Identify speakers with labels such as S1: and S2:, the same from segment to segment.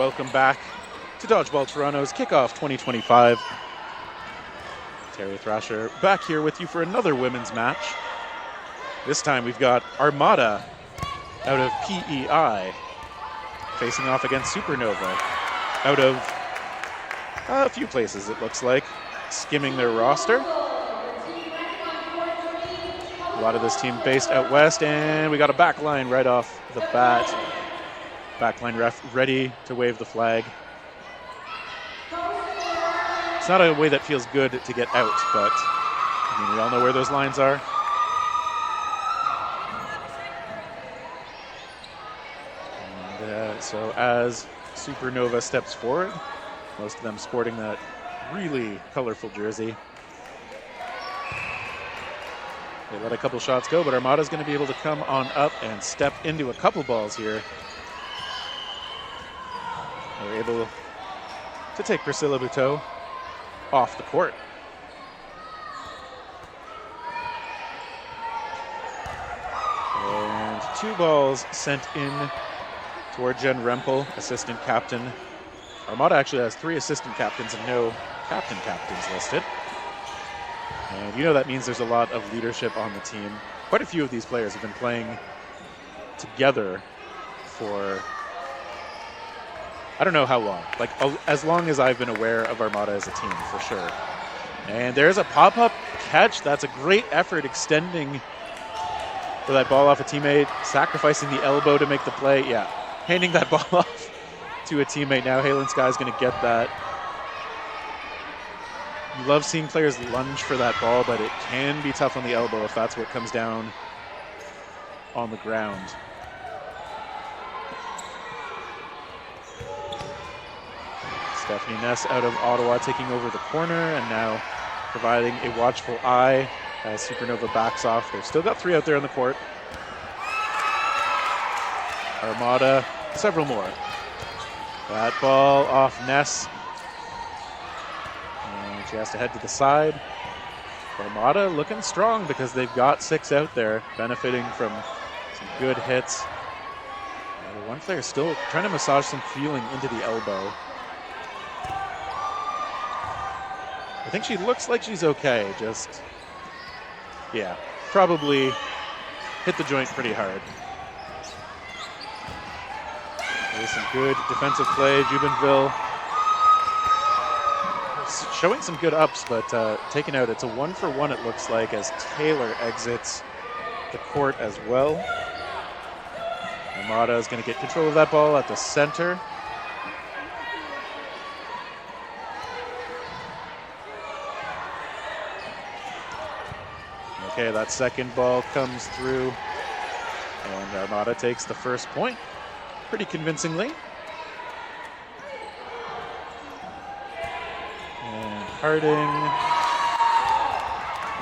S1: Welcome back to Dodgeball Toronto's Kickoff 2025. Terry Thrasher back here with you for another women's match. This time we've got Armada out of PEI facing off against Supernova out of a few places, it looks like, skimming their roster. A lot of this team based out west, and we got a back line right off the bat. Backline ref ready to wave the flag. It's not a way that feels good to get out, but I mean, we all know where those lines are. And so as Supernova steps forward, most of them sporting that really colorful jersey. They let a couple shots go, but Armada's going to be able to come on up and step into a couple balls here. They're able to take Priscilla Buteau off the court. And 2 balls sent in toward Jen Rempel, assistant captain. Armada actually has 3 assistant captains and no captains listed. And you know that means there's a lot of leadership on the team. Quite a few of these players have been playing together for I don't know how long, like as long as I've been aware of Armada as a team, for sure. And there's a pop-up catch. That's a great effort extending for that ball off a teammate, sacrificing the elbow to make the play. Yeah, handing that ball off to a teammate now. Halen Sky's going to get that. You love seeing players lunge for that ball, but it can be tough on the elbow if that's what comes down on the ground. Stephanie Ness out of Ottawa taking over the corner and now providing a watchful eye as Supernova backs off. They've still got 3 out there on the court. Armada, several more. That ball off Ness. And she has to head to the side. Armada looking strong because they've got 6 out there, benefiting from some good hits. And the one player still trying to massage some feeling into the elbow. I think she looks like she's okay, just, yeah, probably hit the joint pretty hard. There's some good defensive play. Jubenville showing some good ups, but taken out. It's a 1-for-1, it looks like, as Taylor exits the court as well. Armada is going to get control of that ball at the center. Okay, that second ball comes through, and Armada takes the first point pretty convincingly. And Harding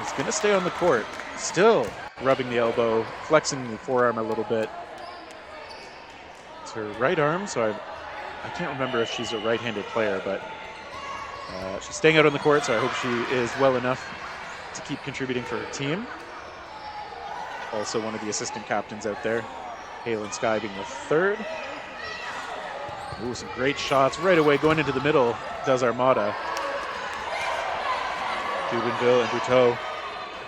S1: is going to stay on the court, still rubbing the elbow, flexing the forearm a little bit. It's her right arm, so I can't remember if she's a right-handed player, but she's staying out on the court, so I hope she is well enough to keep contributing for her team. Also one of the assistant captains out there, Halen Sky being the 3rd. Ooh, some great shots right away going into the middle, does Armada. Jubenville and Buteau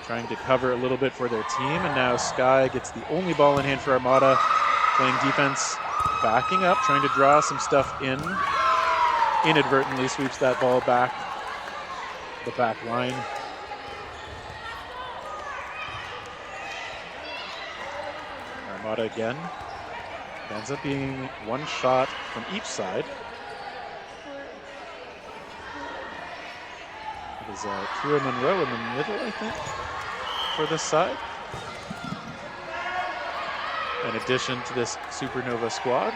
S1: trying to cover a little bit for their team, and now Sky gets the only ball in hand for Armada, playing defense, backing up, trying to draw some stuff in. Inadvertently sweeps that ball back the back line. Armada again. It ends up being 1 shot from each side. It is Kira Monroe in the middle, I think, for this side. In addition to this Supernova squad.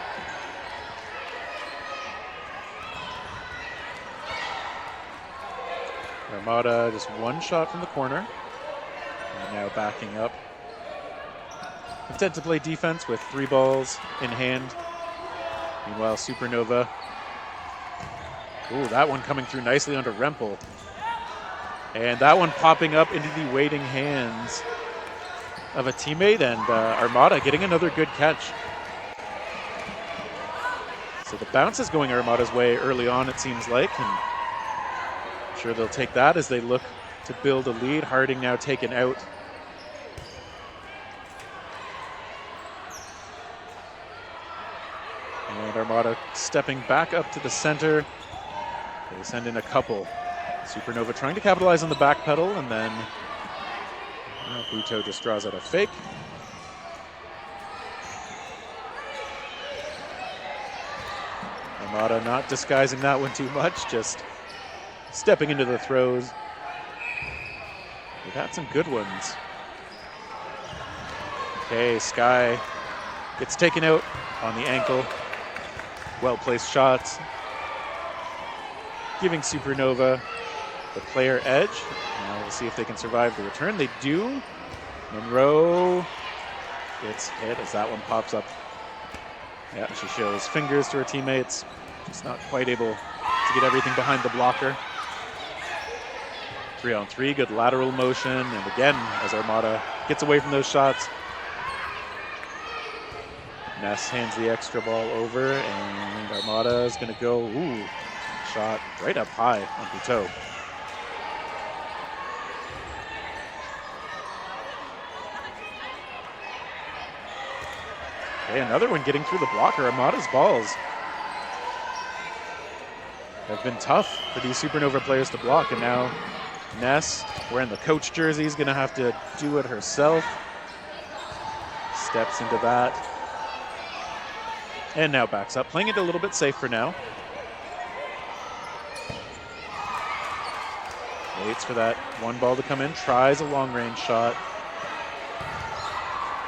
S1: Armada just 1 shot from the corner. And now backing up. Intent to play defense with 3 balls in hand. Meanwhile, Supernova. Ooh, that one coming through nicely onto Rempel. And that one popping up into the waiting hands of a teammate, and Armada getting another good catch. So the bounce is going Armada's way early on, it seems like, and I'm sure they'll take that as they look to build a lead. Harding now taken out. And Armada stepping back up to the center. They send in a couple. Supernova trying to capitalize on the back pedal, and then Buto just draws out a fake. Armada not disguising that one too much, just stepping into the throws. They've had some good ones. Okay, Sky gets taken out on the ankle. Well-placed shots, giving Supernova the player edge. Now we'll see if they can survive the return. They do. Monroe gets hit as that one pops up. Yeah, she shows fingers to her teammates. Just not quite able to get everything behind the blocker. 3-on-3, good lateral motion. And again, as Armada gets away from those shots, Ness hands the extra ball over, and Armada is going to go, shot right up high on Buto. Okay, another one getting through the blocker. Armada's balls have been tough for these Supernova players to block, and now Ness, wearing the coach jersey, is going to have to do it herself. Steps into that. And now backs up, playing it a little bit safer now. Waits for that one ball to come in, tries a long-range shot.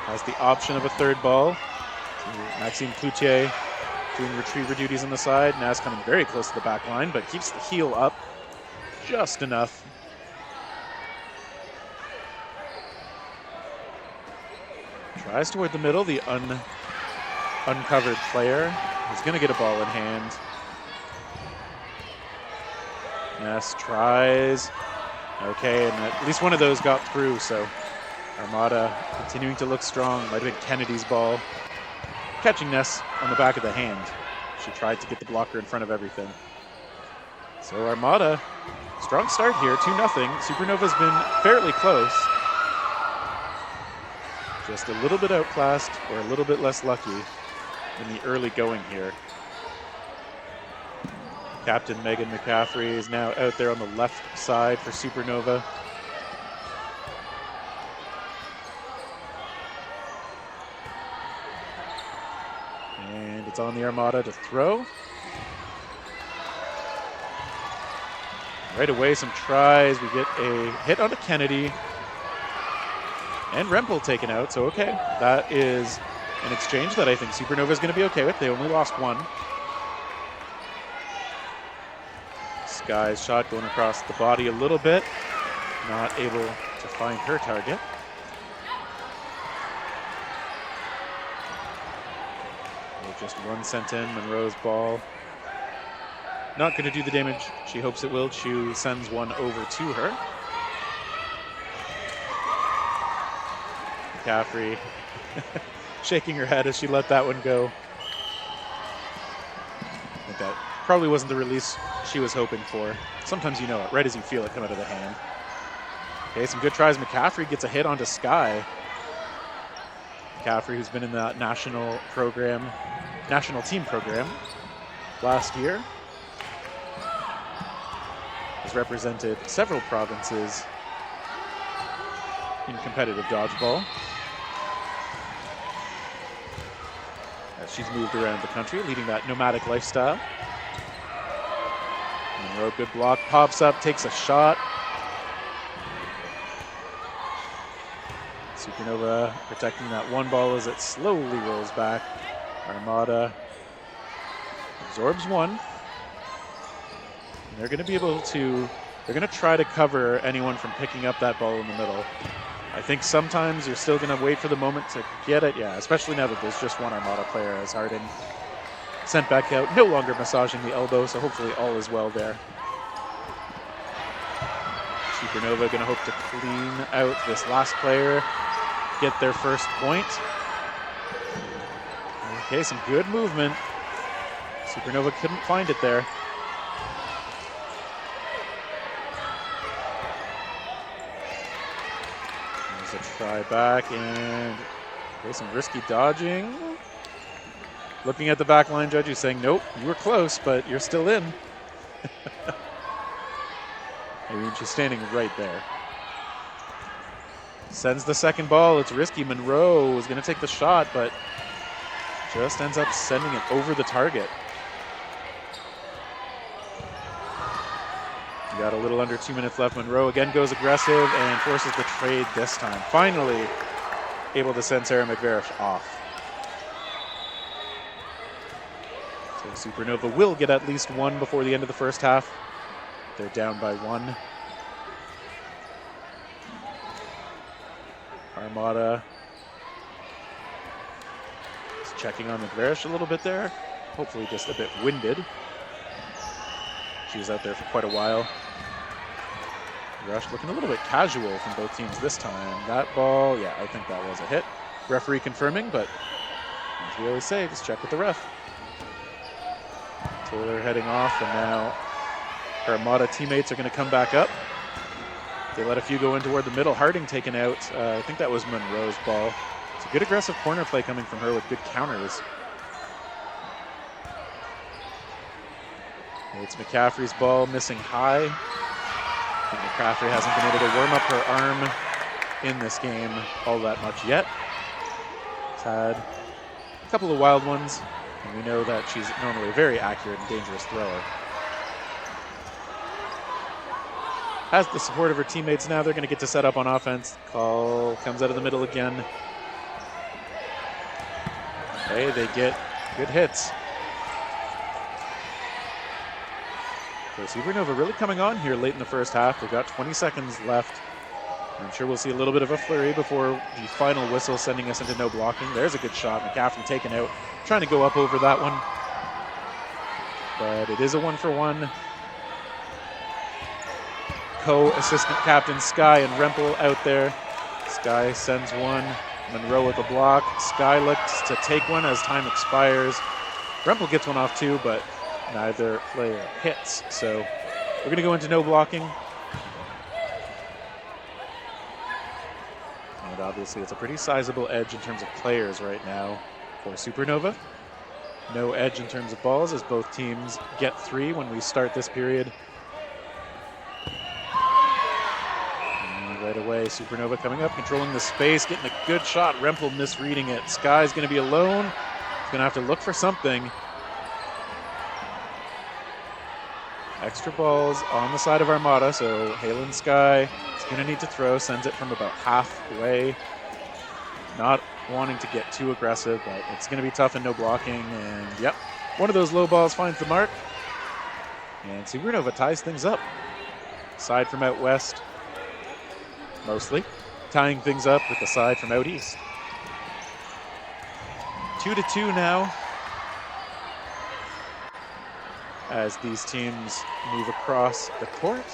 S1: Has the option of a third ball. Maxime Cloutier doing retriever duties on the side. Naz coming very close to the back line, but keeps the heel up just enough. Tries toward the middle, the uncovered player. He's going to get a ball in hand. Ness tries. Okay, and at least one of those got through, so Armada continuing to look strong. Might have been Kennedy's ball. Catching Ness on the back of the hand. She tried to get the blocker in front of everything. So Armada, strong start here, 2-0. Supernova's been fairly close. Just a little bit outclassed or a little bit less lucky in the early going here. Captain Megan McCaffrey is now out there on the left side for Supernova. And it's on the Armada to throw. Right away, some tries. We get a hit onto Kennedy. And Rempel taken out, so okay. That is an exchange that I think Supernova is going to be okay with. They only lost one. Sky's shot going across the body a little bit. Not able to find her target. Just one sent in. Monroe's ball not going to do the damage she hopes it will. Chu sends one over to her. McCaffrey shaking her head as she let that one go. I think that probably wasn't the release she was hoping for. Sometimes you know it, right as you feel it come out of the hand. Okay, some good tries. McCaffrey gets a hit onto Sky. McCaffrey, who's been in the national team program last year, has represented several provinces in competitive dodgeball. As she's moved around the country, leading that nomadic lifestyle. Monroe, good block, pops up, takes a shot. Supernova protecting that one ball as it slowly rolls back. Armada absorbs one. And they're going to be able to, they're going to try to cover anyone from picking up that ball in the middle. I think sometimes you're still going to wait for the moment to get it. Yeah, especially now that there's just one Armada player as Harding sent back out, no longer massaging the elbow, so hopefully all is well there. Supernova going to hope to clean out this last player, get their first point. Okay, some good movement. Supernova couldn't find it there. There's a try back, and there's some risky dodging. Looking at the back line judge, he's saying, nope, you were close, but you're still in. I mean, she's standing right there. Sends the second ball. It's risky. Monroe is going to take the shot, but just ends up sending it over the target. We got a little under 2 minutes left. Monroe again goes aggressive and forces the trade this time. Finally able to send Sarah McVarish off. So Supernova will get at least one before the end of the first half. They're down by 1. Armada is checking on McVarish a little bit there. Hopefully just a bit winded. She was out there for quite a while. Rush looking a little bit casual from both teams this time. That ball, yeah, I think that was a hit. Referee confirming, but as we always say, just check with the ref. Taylor heading off, and now her Armada teammates are going to come back up. They let a few go in toward the middle. Harding taken out. I think that was Monroe's ball. It's a good aggressive corner play coming from her with good counters. It's McCaffrey's ball missing high. I think McCaffrey hasn't been able to warm up her arm in this game all that much yet. She's had a couple of wild ones, and we know that she's normally a very accurate and dangerous thrower. Has the support of her teammates now. They're going to get to set up on offense. Call comes out of the middle again. Okay, they get good hits. So Supernova really coming on here late in the first half. They've got 20 seconds left. I'm sure we'll see a little bit of a flurry before the final whistle, sending us into no blocking. There's a good shot. McCaffrey taken out, trying to go up over that one. But it is a 1-for-1. Co-assistant captain Sky and Rempel out there. Sky sends one. Monroe with a block. Sky looks to take one as time expires. Rempel gets one off too, but neither player hits. So we're going to go into no blocking. And obviously it's a pretty sizable edge in terms of players right now for Supernova. No edge in terms of balls as both teams get 3 when we start this period. Right away, Supernova coming up, controlling the space, getting a good shot. Rempel misreading it. Sky's going to be alone. He's going to have to look for something. Extra balls on the side of Armada, so Halen Sky is going to need to throw. Sends it from about halfway. Not wanting to get too aggressive, but it's going to be tough and no blocking. And yep, one of those low balls finds the mark. And Supernova ties things up. Side from out west. Mostly tying things up with the side from out east. 2-2 now as these teams move across the court.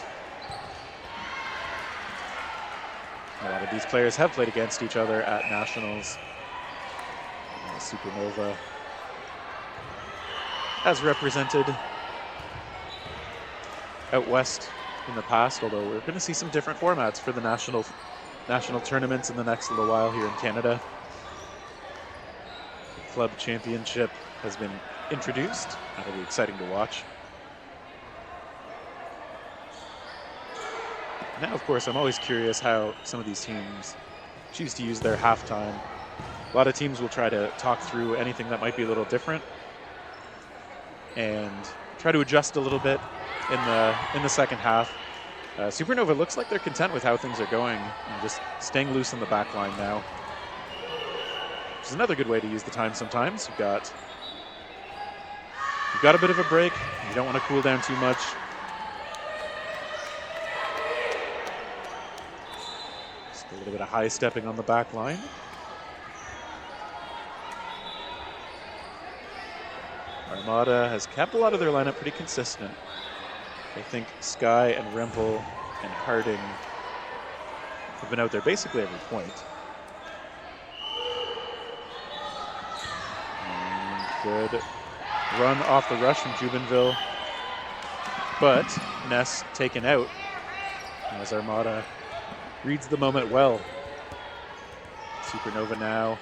S1: A lot of these players have played against each other at nationals. Supernova has represented out west in the past, although we're going to see some different formats for the national tournaments in the next little while here in Canada. The club championship has been introduced. That'll be exciting to watch. Now, of course, I'm always curious how some of these teams choose to use their halftime. A lot of teams will try to talk through anything that might be a little different and try to adjust a little bit in the second half. Supernova looks like they're content with how things are going and just staying loose on the back line now. Which is another good way to use the time sometimes. You've got a bit of a break. You don't want to cool down too much. Just a little bit of high stepping on the back line. Armada has kept a lot of their lineup pretty consistent. I think Sky and Rempel and Harding have been out there basically every point. And good run off the rush from Jubenville, but Ness taken out as Armada reads the moment well. Supernova now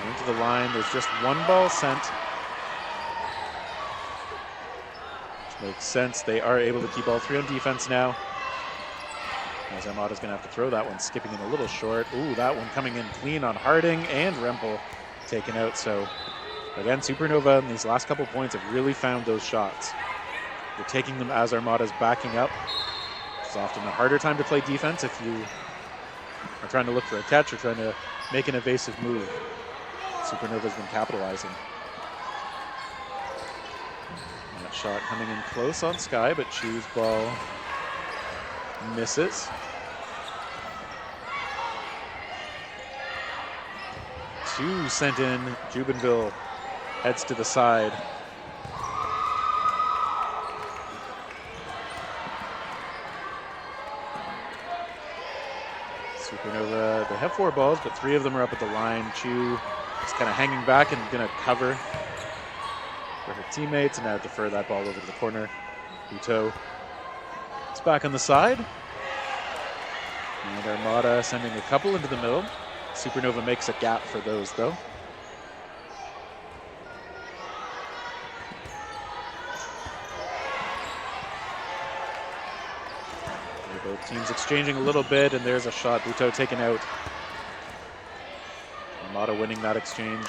S1: into the line. There's just one ball sent, which makes sense. They are able to keep all three on defense now, as Armada's going to have to throw that one, skipping in a little short. Ooh, that one coming in clean on Harding, and Rempel taken out. So again, Supernova in these last couple points have really found those shots. They're taking them as Armada's backing up. It's often a harder time to play defense if you are trying to look for a catch or trying to make an evasive move. Supernova's been capitalizing. And that shot coming in close on Sky, but Chu's ball misses. Chu sent in. Jubenville heads to the side. Supernova, they have 4 balls, but 3 of them are up at the line. Chu is kind of hanging back and going to cover for her teammates, and now defer that ball over to the corner. Buteau is back on the side. And Armada sending a couple into the middle. Supernova makes a gap for those, though. Both teams exchanging a little bit, and there's a shot. Buteau taken out. Armada winning that exchange.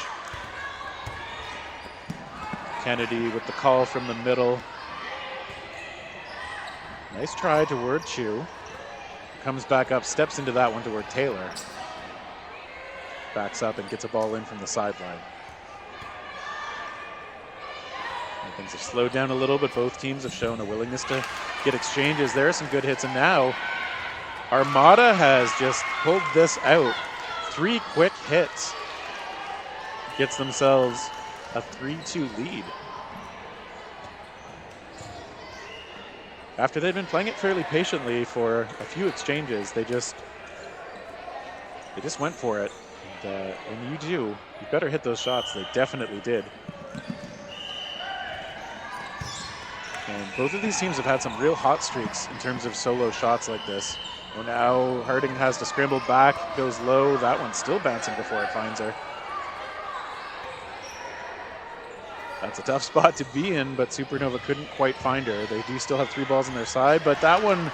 S1: Kennedy with the call from the middle. Nice try toward Chu. Comes back up, steps into that one toward Taylor. Backs up and gets a ball in from the sideline. And things have slowed down a little, but both teams have shown a willingness to get exchanges. There are some good hits, and now Armada has just pulled this out. 3 quick hits. Gets themselves a 3-2 lead. After they'd been playing it fairly patiently for a few exchanges, they just went for it. And you better hit those shots. They definitely did. And both of these teams have had some real hot streaks in terms of solo shots like this. Well, now Harding has to scramble back, goes low. That one's still bouncing before it finds her. That's a tough spot to be in, but Supernova couldn't quite find her. They do still have 3 balls on their side, but that one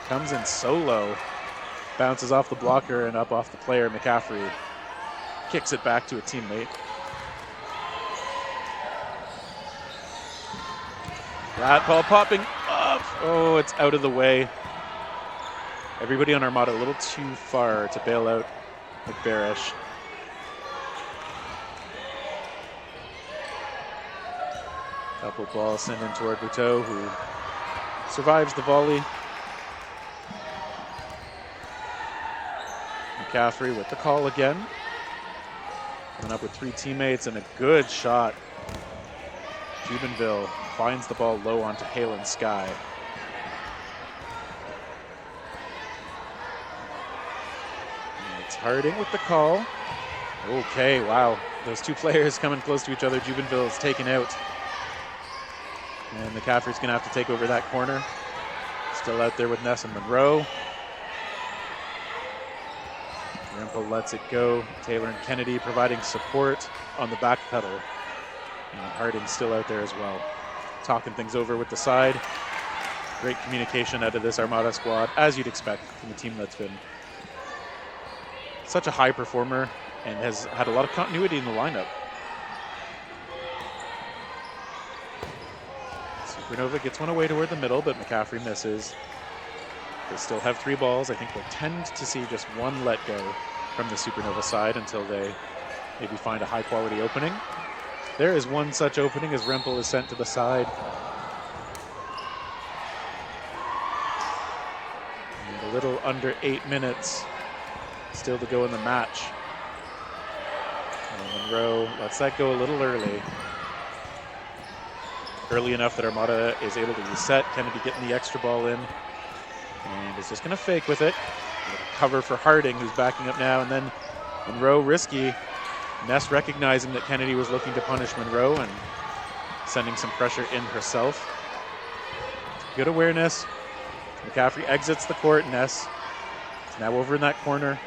S1: comes in solo. Bounces off the blocker and up off the player. McCaffrey kicks it back to a teammate. That ball popping up. Oh, it's out of the way. Everybody on Armada a little too far to bail out McBarish. Couple balls sent in toward Buteau, who survives the volley. McCaffrey with the call again. Coming up with 3 teammates and a good shot. Jubenville finds the ball low onto Halen Sky. And it's Harding with the call. Okay, wow. Those 2 players coming close to each other. Jubenville is taken out. And McCaffrey's going to have to take over that corner. Still out there with Ness and Monroe. Rempel lets it go. Taylor and Kennedy providing support on the back pedal. And Harding still out there as well. Talking things over with the side. Great communication out of this Armada squad, as you'd expect from a team that's been such a high performer and has had a lot of continuity in the lineup. Supernova gets one away toward the middle, but McCaffrey misses. They still have 3 balls. I think we'll tend to see just 1 let go from the Supernova side until they maybe find a high quality opening. There is one such opening as Rempel is sent to the side. And a little under 8 minutes still to go in the match. And Monroe lets that go a little early. Early enough that Armada is able to reset. Kennedy getting the extra ball in. And is just going to fake with it. Cover for Harding, who's backing up now. And then Monroe risky. Ness recognizing that Kennedy was looking to punish Monroe and sending some pressure in herself. Good awareness. McCaffrey exits the court. Ness is now over in that corner.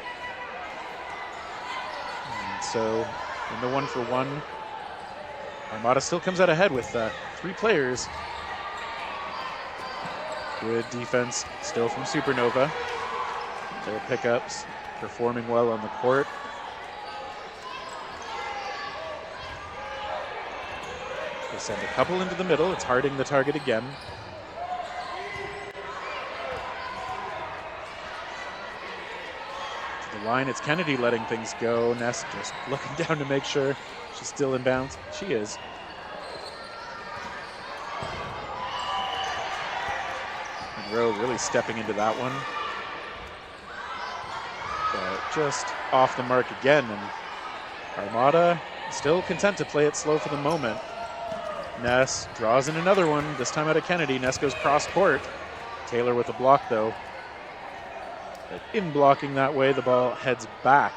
S1: And so in the 1-for-1, Armada still comes out ahead with 3 players. Good defense still from Supernova. Their pickups performing well on the court. They send a couple into the middle. It's Harding the target again. To the line, it's Kennedy letting things go. Ness just looking down to make sure she's still in bounds. She is. Monroe really stepping into that one. But just off the mark again, and Armada still content to play it slow for the moment. Ness draws in another one, this time out of Kennedy. Ness goes cross court. Taylor with a block though. But in blocking that way, the ball heads back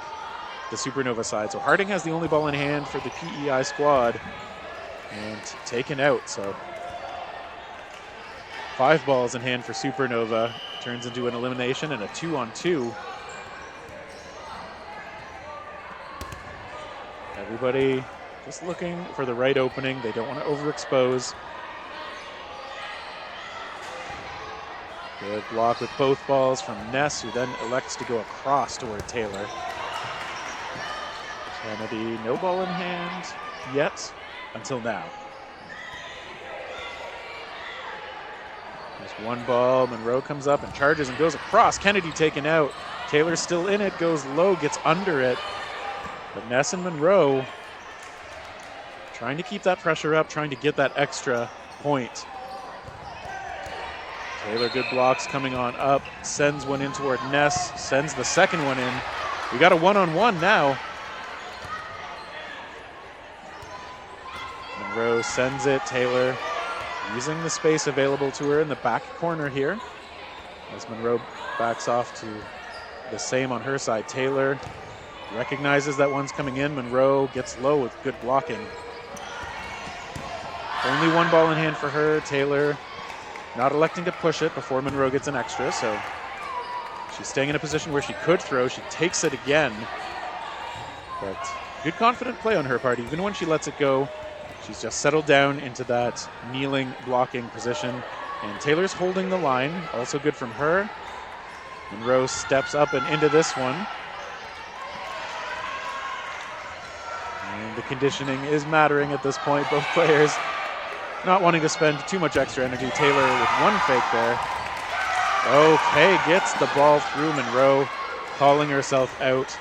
S1: the Supernova side. So Harding has the only ball in hand for the PEI squad and taken out. So 5 balls in hand for Supernova. Turns into an elimination and a 2-on-2. Everybody just looking for the right opening. They don't want to overexpose. Good block with both balls from Ness, who then elects to go across toward Taylor. Kennedy, no ball in hand yet until now. There's one ball. Monroe comes up and charges and goes across. Kennedy taken out. Taylor's still in it, goes low, gets under it. But Ness and Monroe trying to keep that pressure up, trying to get that extra point. Taylor, good blocks coming on up, sends one in toward Ness, sends the second one in. We got a 1-on-1 now. Monroe sends it. Taylor using the space available to her in the back corner here. As Monroe backs off to the same on her side. Taylor recognizes that one's coming in. Monroe gets low with good blocking. Only 1 ball in hand for her. Taylor not electing to push it before Monroe gets an extra, so she's staying in a position where she could throw. She takes it again. But good confident play on her part. Even when she lets it go, she's just settled down into that kneeling blocking position. And Taylor's holding the line. Also good from her. Monroe steps up and into this one. And the conditioning is mattering at this point. Both players not wanting to spend too much extra energy. Taylor with one fake there. Okay, gets the ball through. Monroe calling herself out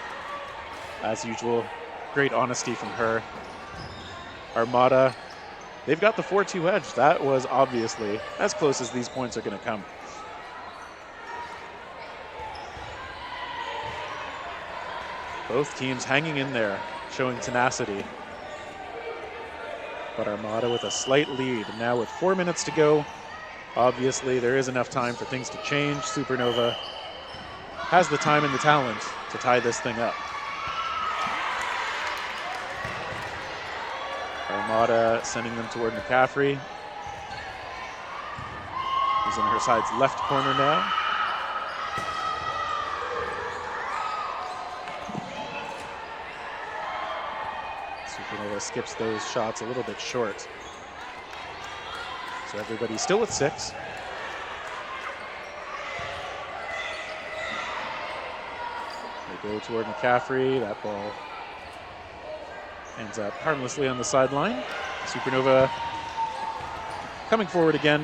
S1: as usual. Great honesty from her. Armada, they've got the 4-2 edge. That was obviously as close as these points are going to come. Both teams hanging in there, showing tenacity. But Armada with a slight lead. Now with 4 minutes to go, obviously there is enough time for things to change. Supernova has the time and the talent to tie this thing up. Armada sending them toward McCaffrey. He's in her side's left corner now. Supernova skips those shots a little bit short. So everybody's still with 6. They go toward McCaffrey. That ball ends up harmlessly on the sideline. Supernova coming forward again.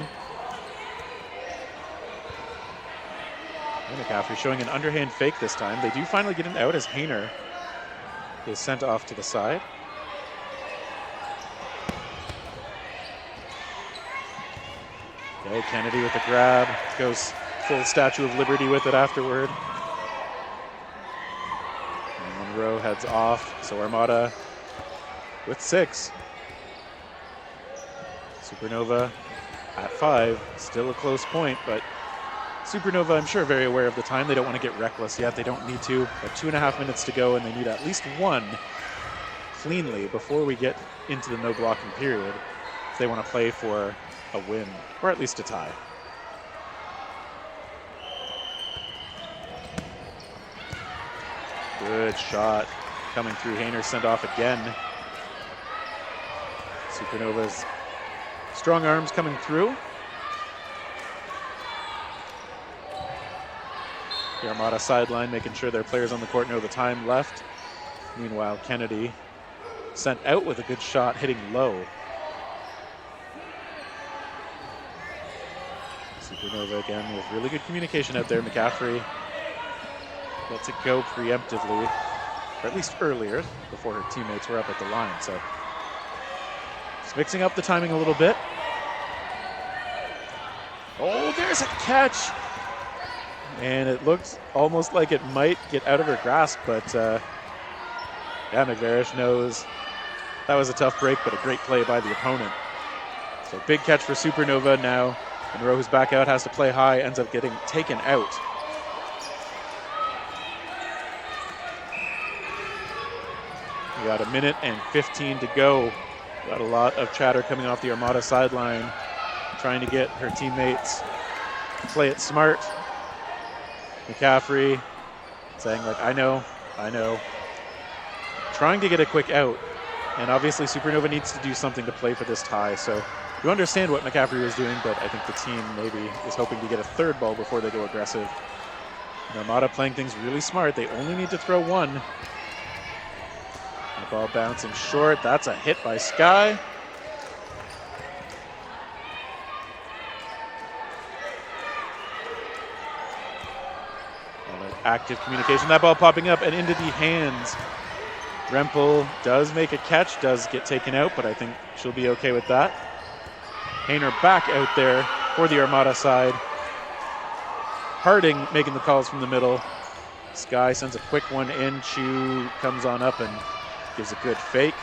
S1: And McCaffrey showing an underhand fake this time. They do finally get an out as Hayner is sent off to the side. Okay, Kennedy with the grab, goes full Statue of Liberty with it afterward. And Monroe heads off, so Armada with 6. Supernova at 5, still a close point, but Supernova, I'm sure, very aware of the time. They don't want to get reckless yet. They don't need to. But 2.5 minutes to go, and they need at least 1 cleanly before we get into the no blocking period. if they want to play for a win, or at least a tie. Good shot coming through. Hayner sent off again. Supernova's strong arms coming through. The Armada sideline making sure their players on the court know the time left. Meanwhile, Kennedy sent out with a good shot, hitting low. Supernova again with really good communication out there. McCaffrey lets it go preemptively, or at least earlier, before her teammates were up at the line. So just mixing up the timing a little bit. Oh, there's a catch! And it looked almost like it might get out of her grasp, but yeah, McVarish knows that was a tough break, but a great play by the opponent. So big catch for Supernova now. Monroe, who's back out, has to play high, ends up getting taken out. We got 1:15 to go. Got a lot of chatter coming off the Armada sideline, trying to get her teammates to play it smart. McCaffrey saying, like, I know. Trying to get a quick out. And obviously Supernova needs to do something to play for this tie. So you understand what McCaffrey was doing, but I think the team maybe is hoping to get a third ball before they go aggressive. And Armada playing things really smart. They only need to throw one. The ball bouncing short. That's a hit by Sky. Active communication. That ball popping up and into the hands. Rempel does make a catch, does get taken out, but I think she'll be okay with that. Hayner back out there for the Armada side. Harding making the calls from the middle. Sky sends a quick one in. Chu comes on up and gives a good fake.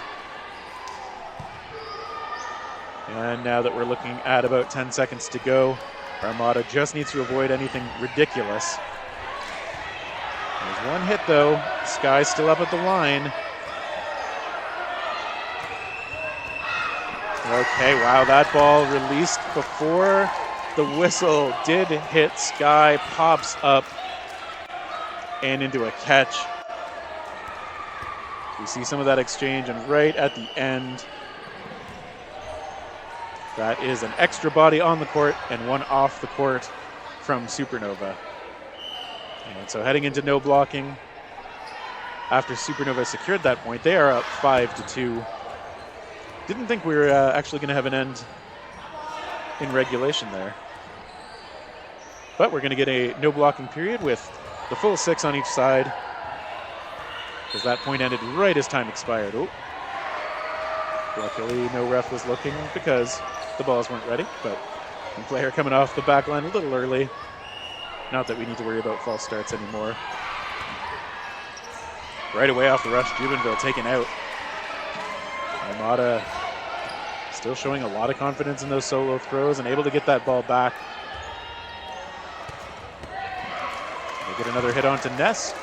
S1: And now that we're looking at about 10 seconds to go, Armada just needs to avoid anything ridiculous. There's one hit though. Sky's still up at the line. Okay, wow, that ball released before the whistle did hit. Sky pops up and into a catch. We see some of that exchange, and right at the end, that is an extra body on the court and one off the court from Supernova. And so heading into no blocking, after Supernova secured that point, they are up 5-2. Didn't think we were actually going to have an end in regulation there. But we're going to get a no blocking period with the full 6 on each side, because that point ended right as time expired. Oh. Luckily, no ref was looking because the balls weren't ready, but one player coming off the back line a little early. Not that we need to worry about false starts anymore. Right away off the rush, Jubenville taken out. Armada still showing a lot of confidence in those solo throws and able to get that ball back. They get another hit onto Ness.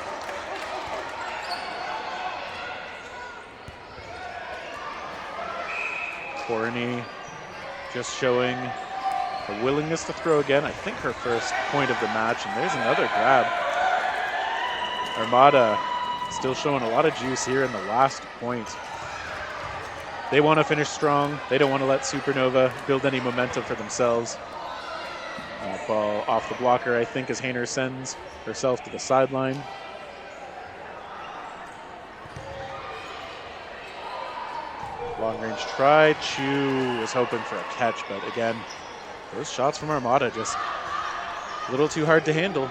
S1: Corney just showing a willingness to throw again. I think her first point of the match, and there's another grab. Armada still showing a lot of juice here in the last point. They want to finish strong. They don't want to let Supernova build any momentum for themselves. Ball off the blocker, I think, as Hayner sends herself to the sideline. Long range try. Chu was hoping for a catch, but again, those shots from Armada just a little too hard to handle.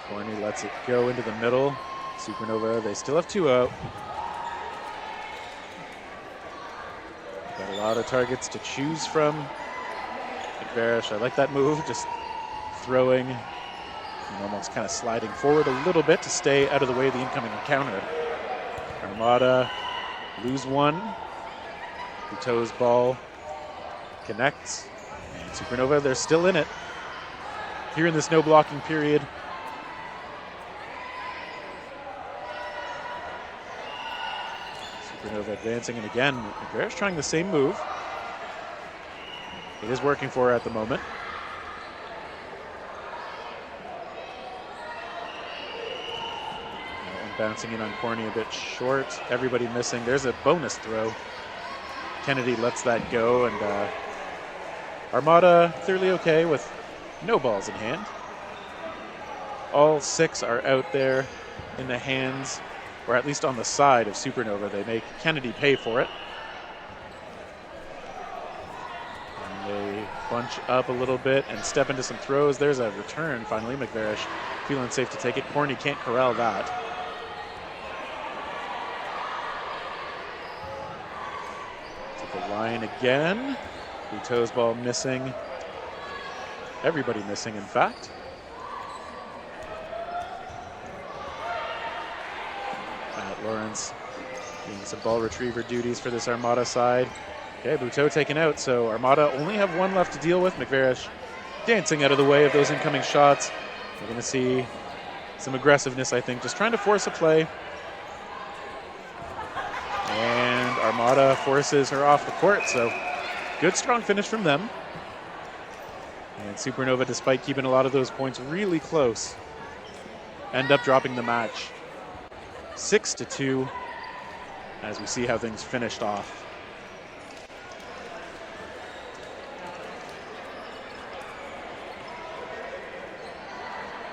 S1: Corney lets it go into the middle. Supernova, they still have 2 out. Got a lot of targets to choose from. McVarish, I like that move, just throwing and almost kind of sliding forward a little bit to stay out of the way of the incoming counter. Armada lose one. Buteau's ball connects. And Supernova, they're still in it here in this no blocking period. Supernova advancing, and again, McVarish trying the same move. It is working for her at the moment. And bouncing in on Corny a bit short. Everybody missing. There's a bonus throw. Kennedy lets that go, and Armada clearly okay with no balls in hand. All 6 are out there in the hands, or at least on the side of Supernova. They make Kennedy pay for it. And they bunch up a little bit and step into some throws. There's a return finally. McVarish feeling safe to take it. Corny can't corral that. To the line again. Buteau's ball missing. Everybody missing, in fact. Lawrence doing some ball retriever duties for this Armada side. Okay, Buteau taken out, so Armada only have 1 left to deal with. McVarish dancing out of the way of those incoming shots. We're going to see some aggressiveness, I think, just trying to force a play. And Armada forces her off the court, so good, strong finish from them. And Supernova, despite keeping a lot of those points really close, end up dropping the match 6-2 as we see how things finished off.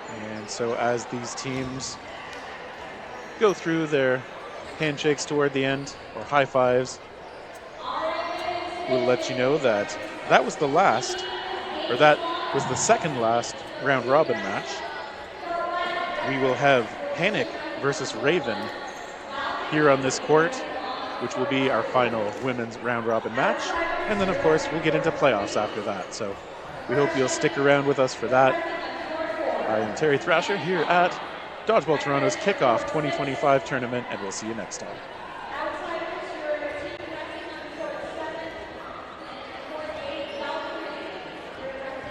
S1: And so as these teams go through their handshakes toward the end, or high fives, we'll let you know that that was the last, or that was the second last round robin match. We will have Panic versus Raven here on this court, which will be our final women's round robin match. And then of course we'll get into playoffs after that. So we hope you'll stick around with us for that. I am Terry Thrasher here at Dodgeball Toronto's Kickoff 2025 tournament, and we'll see you next time.